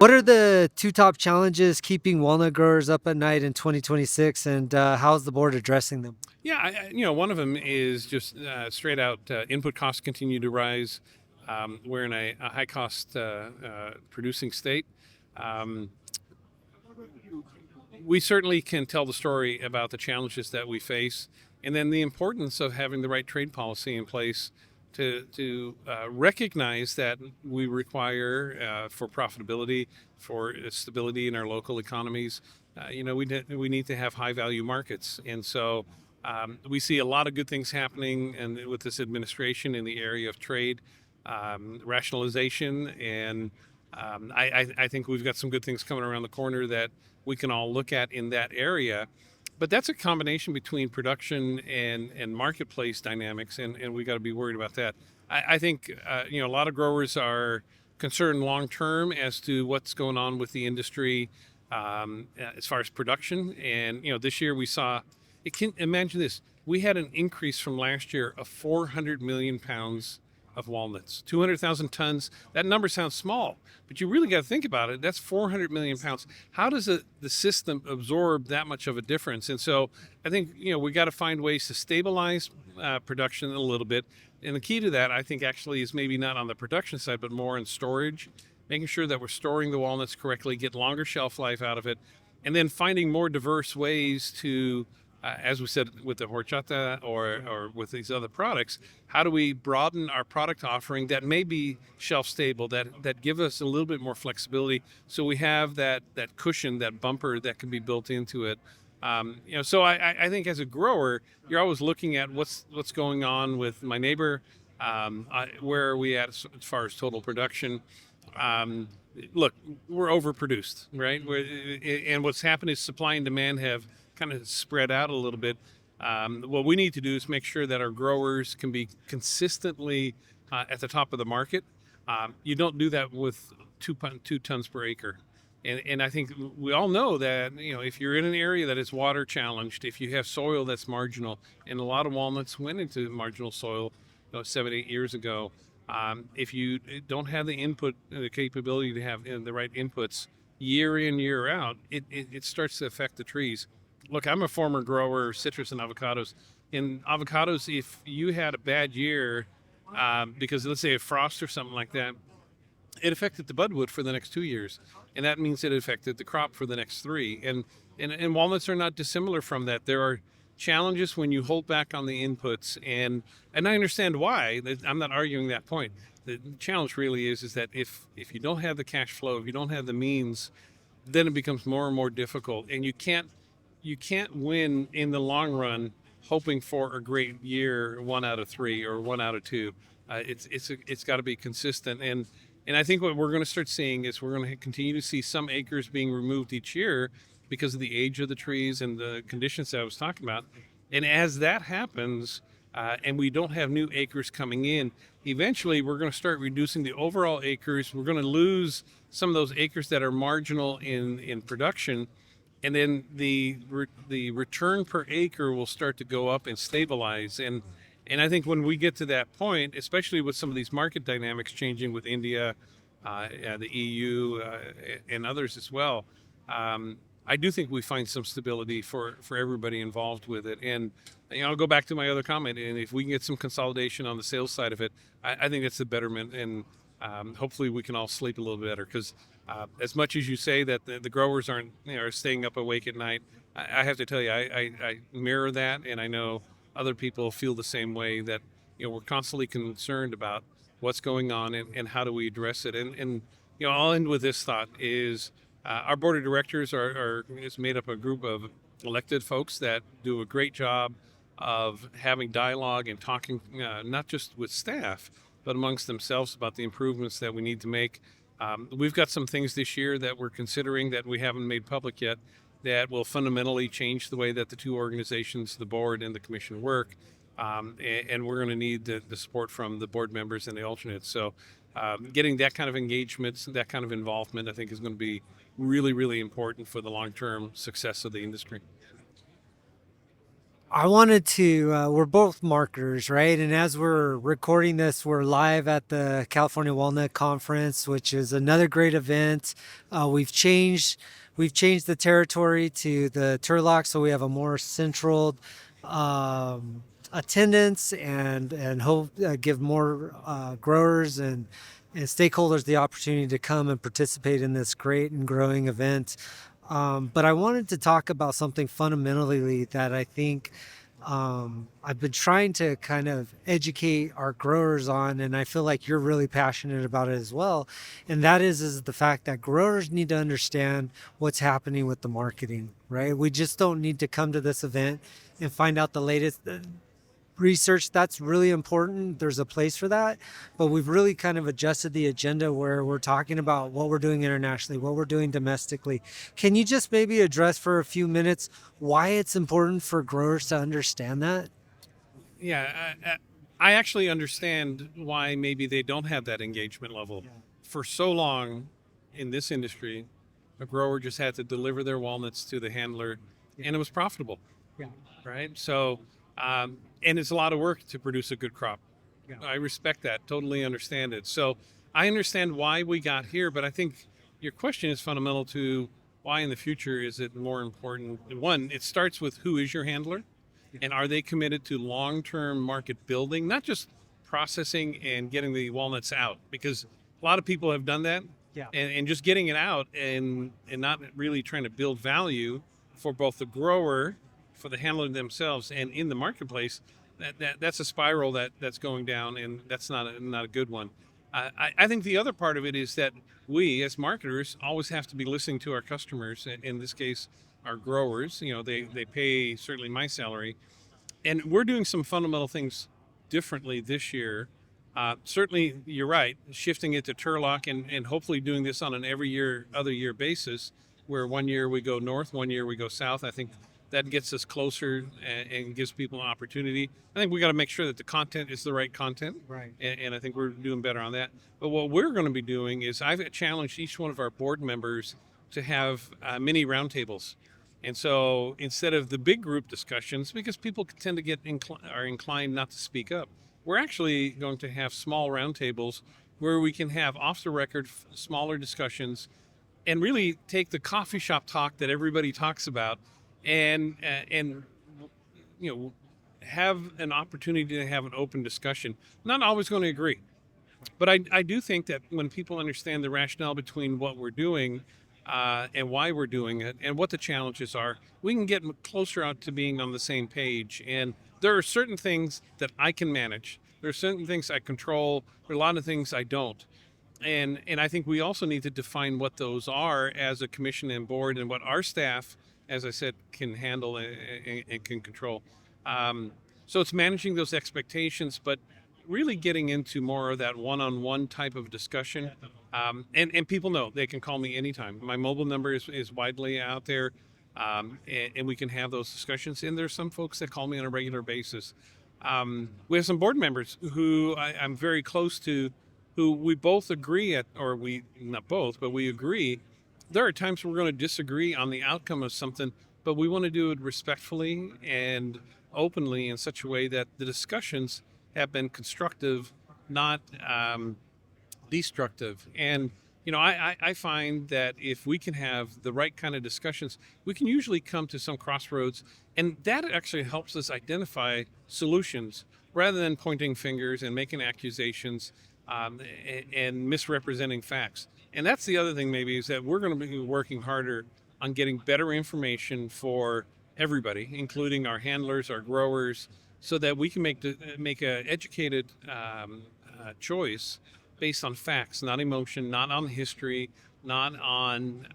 What are the two top challenges keeping walnut growers up at night in 2026, and how is the board addressing them? Yeah, one of them is just straight out input costs continue to rise. We're in a high cost producing state. Um, we certainly can tell the story about the challenges that we face, and then the importance of having the right trade policy in place to recognize that we require for profitability, for stability in our local economies. We need to have high value markets, and so we see a lot of good things happening, and with this administration in the area of trade rationalization, and I think we've got some good things coming around the corner that we can all look at in that area. But that's a combination between production and marketplace dynamics, and we got to be worried about that. I think a lot of growers are concerned long term as to what's going on with the industry as far as production. And this year we saw. It can imagine this. We had an increase from last year of 400 million pounds of walnuts, 200,000 tons. That number sounds small, but you really got to think about it. That's 400 million pounds. How does the system absorb that much of a difference? And so I think, we got to find ways to stabilize production a little bit. And the key to that, I think, actually is maybe not on the production side, but more in storage, making sure that we're storing the walnuts correctly, get longer shelf life out of it, and then finding more diverse ways to as we said with the horchata or with these other products, how do we broaden our product offering that may be shelf stable, that give us a little bit more flexibility, so we have that cushion, that bumper that can be built into it. So I think as a grower, you're always looking at what's going on with my neighbor, where are we at as far as total production. Look, we're overproduced, right? And what's happened is supply and demand have kind of spread out a little bit. What we need to do is make sure that our growers can be consistently at the top of the market. You don't do that with 2 tons per acre. And I think we all know that, if you're in an area that is water challenged, if you have soil that's marginal, and a lot of walnuts went into marginal soil 7, 8 years ago, if you don't have the capability to have the right inputs year in, year out, it starts to affect the trees. Look, I'm a former grower, citrus and avocados. In avocados, if you had a bad year, because let's say a frost or something like that, it affected the budwood for the next 2 years, and that means it affected the crop for the next three. And walnuts are not dissimilar from that. There are challenges when you hold back on the inputs, and I understand why. I'm not arguing that point. The challenge really is that if you don't have the cash flow, if you don't have the means, then it becomes more and more difficult, and you can't win in the long run hoping for a great year 1 out of 3 or 1 out of 2. It's got to be consistent, and I think what we're going to start seeing is we're going to continue to see some acres being removed each year because of the age of the trees and the conditions that I was talking about. And as that happens, and we don't have new acres coming in, eventually we're going to start reducing the overall acres. We're going to lose some of those acres that are marginal in production, and then the return per acre will start to go up and stabilize. And I think when we get to that point, especially with some of these market dynamics changing with India, the EU, and others as well, I do think we find some stability for everybody involved with it. And I'll go back to my other comment. And if we can get some consolidation on the sales side of it, I think that's the betterment. And hopefully we can all sleep a little better, because as much as you say that the growers aren't are staying up awake at night, I have to tell you, I mirror that, and I know other people feel the same way, that we're constantly concerned about what's going on, and how do we address it. And I'll end with this thought: is our board of directors is made up of a group of elected folks that do a great job of having dialogue and talking, not just with staff, but amongst themselves about the improvements that we need to make. We've got some things this year that we're considering that we haven't made public yet, that will fundamentally change the way that the two organizations, the board and the commission, work. And we're going to need the support from the board members and the alternates. So getting that kind of engagement, that kind of involvement, I think is going to be really, really important for the long-term success of the industry. I wanted to, we're both marketers, right? And as we're recording this, we're live at the California Walnut Conference, which is another great event. We've changed the territory to the Turlock, so we have a more central attendance and hope give more growers and stakeholders the opportunity to come and participate in this great and growing event. But I wanted to talk about something fundamentally that I think I've been trying to kind of educate our growers on, and I feel like you're really passionate about it as well. And that is the fact that growers need to understand what's happening with the marketing, right? We just don't need to come to this event and find out the latest research. That's really important. There's a place for that, but we've really kind of adjusted the agenda where we're talking about what we're doing internationally, what we're doing domestically. Can you just maybe address for a few minutes why it's important for growers to understand that? Yeah, I actually understand why maybe they don't have that engagement level. For so long in this industry, a grower just had to deliver their walnuts to the handler, and it was profitable, Yeah. right? So, and it's a lot of work to produce a good crop. Yeah. I respect that, totally understand it. So, I understand why we got here, but I think your question is fundamental to why in the future is it more important. One, it starts with who is your handler, and are they committed to long-term market building, not just processing and getting the walnuts out? Because a lot of people have done that, Yeah. and just getting it out and not really trying to build value for both the grower, for the handler themselves, and in the marketplace. That's a spiral that's going down, and that's not a good one. I think the other part of it is that we, as marketers, always have to be listening to our customers. In this case, our growers. You know, they pay certainly my salary, and we're doing some fundamental things differently this year. Certainly, you're right, shifting it to Turlock and hopefully doing this on an every year, other year basis, where one year we go north, one year we go south. I think that gets us closer and gives people an opportunity. I think we got to make sure that the content is the right content, Right. and I think we're doing better on that. But what we're going to be doing is I've challenged each one of our board members to have mini roundtables. And so instead of the big group discussions, because people tend to are inclined not to speak up, we're actually going to have small roundtables where we can have off the record smaller discussions and really take the coffee shop talk that everybody talks about and you know have an opportunity to have an open discussion. Not always going to agree, but I do think that when people understand the rationale between what we're doing and why we're doing it and what the challenges are, we can get closer out to being on the same page. And there are certain things that I can manage. There are certain things I control. There are a lot of things I don't. And I think we also need to define what those are as a commission and board, and what our staff, as I said, can handle and can control. So it's managing those expectations, but really getting into more of that one-on-one type of discussion. And people know they can call me anytime. My mobile number is widely out there, and we can have those discussions. And there's some folks that call me on a regular basis. We have some board members who I'm very close to, who we both agree or we, not both, but we agree. There are times we're going to disagree on the outcome of something, but we want to do it respectfully and openly in such a way that the discussions have been constructive, not destructive. And I find that if we can have the right kind of discussions, we can usually come to some crossroads, and that actually helps us identify solutions rather than pointing fingers and making accusations, and misrepresenting facts. And that's the other thing, maybe, is that we're going to be working harder on getting better information for everybody, including our handlers, our growers, so that we can make a educated choice based on facts, not emotion, not on history, not on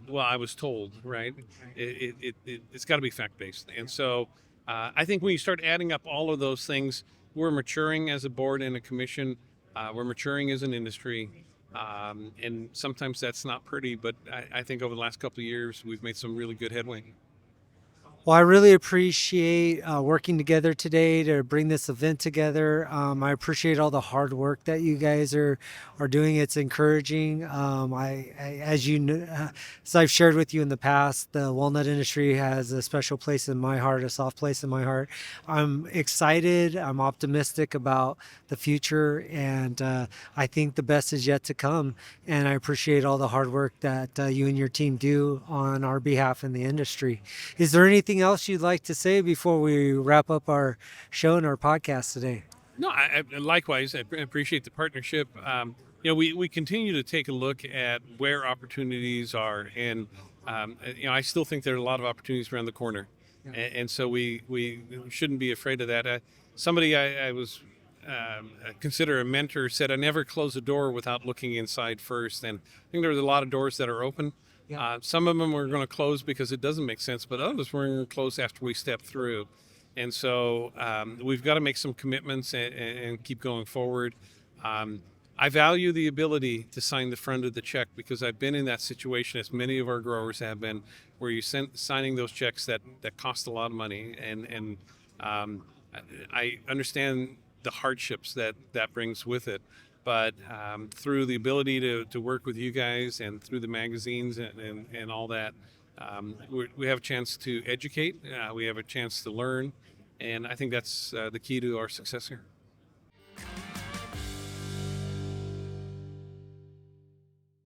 well, I was told, right? It's got to be fact based. And so I think when you start adding up all of those things, we're maturing as a board and a commission. We're maturing as an industry. And sometimes that's not pretty, but I think over the last couple of years, we've made some really good headway. Well, I really appreciate working together today to bring this event together. I appreciate all the hard work that you guys are doing. It's encouraging. As you know, as I've shared with you in the past, the walnut industry has a special place in my heart, a soft place in my heart. I'm excited. I'm optimistic about the future, and I think the best is yet to come. And I appreciate all the hard work that you and your team do on our behalf in the industry. Is there anything else you'd like to say before we wrap up our show and our podcast today? No, likewise, I appreciate the partnership. We continue to take a look at where opportunities are, and I still think there are a lot of opportunities around the corner, and so we shouldn't be afraid of that. Somebody I was consider a mentor said, "I never close a door without looking inside first," and I think there's a lot of doors that are open. Yeah. Some of them we're going to close because it doesn't make sense, but others we're going to close after we step through. And so we've got to make some commitments and keep going forward. I value the ability to sign the front of the check because I've been in that situation, as many of our growers have been, where you signing those checks that cost a lot of money. And I understand the hardships that brings with it. But through the ability to work with you guys and through the magazines and all that, we have a chance to educate, we have a chance to learn, and I think that's the key to our success here.